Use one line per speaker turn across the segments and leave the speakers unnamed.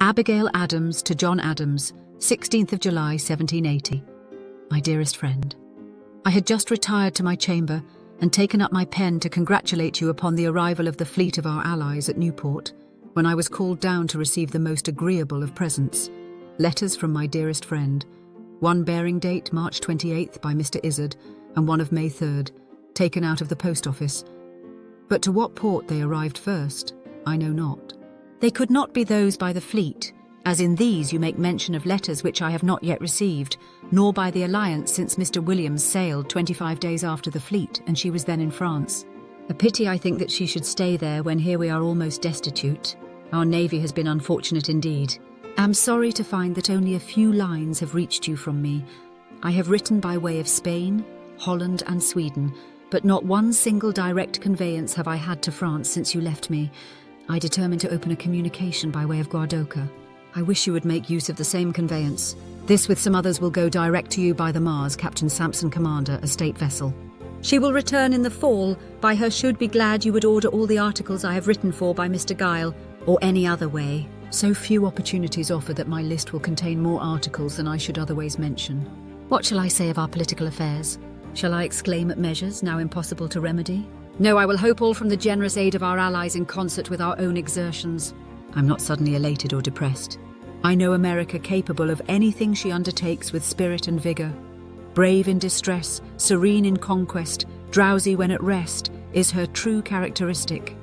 Abigail Adams to John Adams, 16th of July 1780. My dearest friend, I had just retired to my chamber and taken up my pen to congratulate you upon the arrival of the fleet of our allies at Newport, when I was called down to receive the most agreeable of presents, letters from my dearest friend, one bearing date March 28th by Mr. Izzard, and one of May 3rd, taken out of the post office. But to what port they arrived first, I know not. They could not be those by the fleet, as in these you make mention of letters which I have not yet received, nor by the Alliance, since Mr. Williams sailed 25 days after the fleet, and she was then in France. A pity, I think, that she should stay there when here we are almost destitute. Our navy has been unfortunate indeed. Am sorry to find that only a few lines have reached you from me. I have written by way of Spain, Holland and Sweden, but not one single direct conveyance have I had to France since you left me. I determined to open a communication by way of Guardoca. I wish you would make use of the same conveyance. This with some others will go direct to you by the Mars, Captain Sampson, commander, a state vessel. She will return in the fall. By her should be glad you would order all the articles I have written for by Mr. Guile, or any other way. So few opportunities offer that my list will contain more articles than I should otherwise mention. What shall I say of our political affairs? Shall I exclaim at measures now impossible to remedy? No, I will hope all from the generous aid of our allies in concert with our own exertions. I'm not suddenly elated or depressed. I know America capable of anything she undertakes with spirit and vigour. Brave in distress, serene in conquest, drowsy when at rest, is her true characteristic.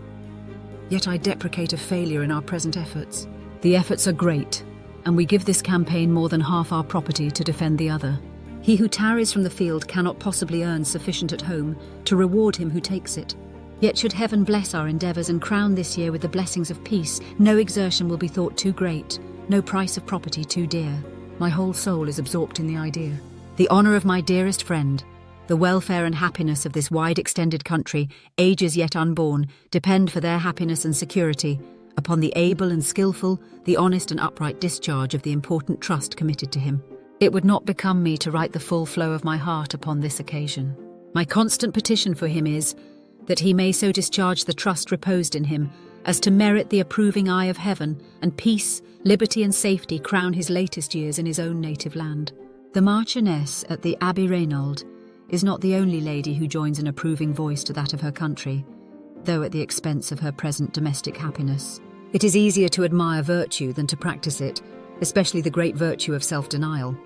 Yet I deprecate a failure in our present efforts. The efforts are great, and we give this campaign more than half our property to defend the other. He who tarries from the field cannot possibly earn sufficient at home to reward him who takes it. Yet should heaven bless our endeavours and crown this year with the blessings of peace, no exertion will be thought too great, no price of property too dear. My whole soul is absorbed in the idea. The honour of my dearest friend, the welfare and happiness of this wide-extended country, ages yet unborn, depend for their happiness and security upon the able and skilful, the honest and upright discharge of the important trust committed to him. It would not become me to write the full flow of my heart upon this occasion. My constant petition for him is, that he may so discharge the trust reposed in him, as to merit the approving eye of heaven, and peace, liberty and safety crown his latest years in his own native land. The Marchioness at the Abbey Reynold is not the only lady who joins an approving voice to that of her country, though at the expense of her present domestic happiness. It is easier to admire virtue than to practice it, especially the great virtue of self-denial.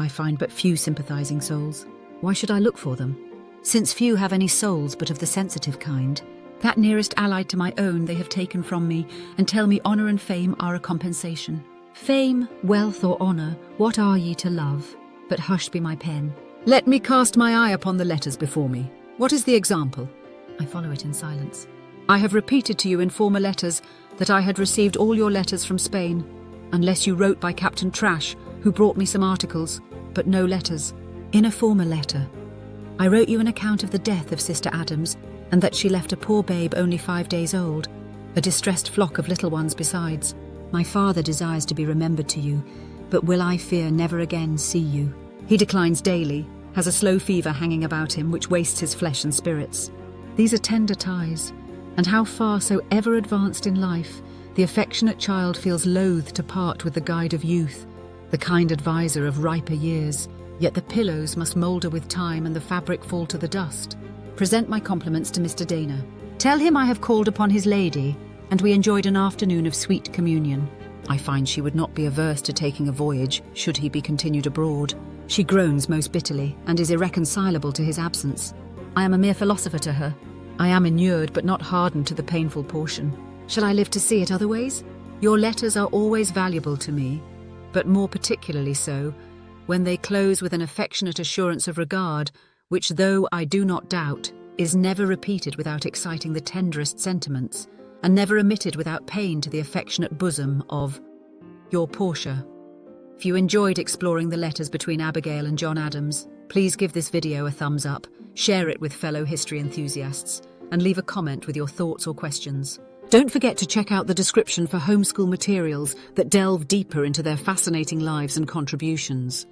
I find but few sympathising souls. Why should I look for them? Since few have any souls but of the sensitive kind. That nearest allied to my own they have taken from me, and tell me honour and fame are a compensation. Fame, wealth or honour, what are ye to love? But hushed be my pen. Let me cast my eye upon the letters before me. What is the example? I follow it in silence. I have repeated to you in former letters that I had received all your letters from Spain, unless you wrote by Captain Trash, who brought me some articles, but no letters. In a former letter, I wrote you an account of the death of Sister Adams, and that she left a poor babe only 5 days old, a distressed flock of little ones besides. My father desires to be remembered to you, but will, I fear, never again see you. He declines daily, has a slow fever hanging about him which wastes his flesh and spirits. These are tender ties, and how far so ever advanced in life, the affectionate child feels loath to part with the guide of youth, the kind adviser of riper years, yet the pillows must moulder with time and the fabric fall to the dust. Present my compliments to Mr. Dana. Tell him I have called upon his lady, and we enjoyed an afternoon of sweet communion. I find she would not be averse to taking a voyage, should he be continued abroad. She groans most bitterly, and is irreconcilable to his absence. I am a mere philosopher to her. I am inured, but not hardened to the painful portion. Shall I live to see it otherways? Your letters are always valuable to me, but more particularly so when they close with an affectionate assurance of regard, which, though I do not doubt, is never repeated without exciting the tenderest sentiments, and never omitted without pain to the affectionate bosom of your Portia. If you enjoyed exploring the letters between Abigail and John Adams, please give this video a thumbs up, share it with fellow history enthusiasts, and leave a comment with your thoughts or questions. Don't forget to check out the description for homeschool materials that delve deeper into their fascinating lives and contributions.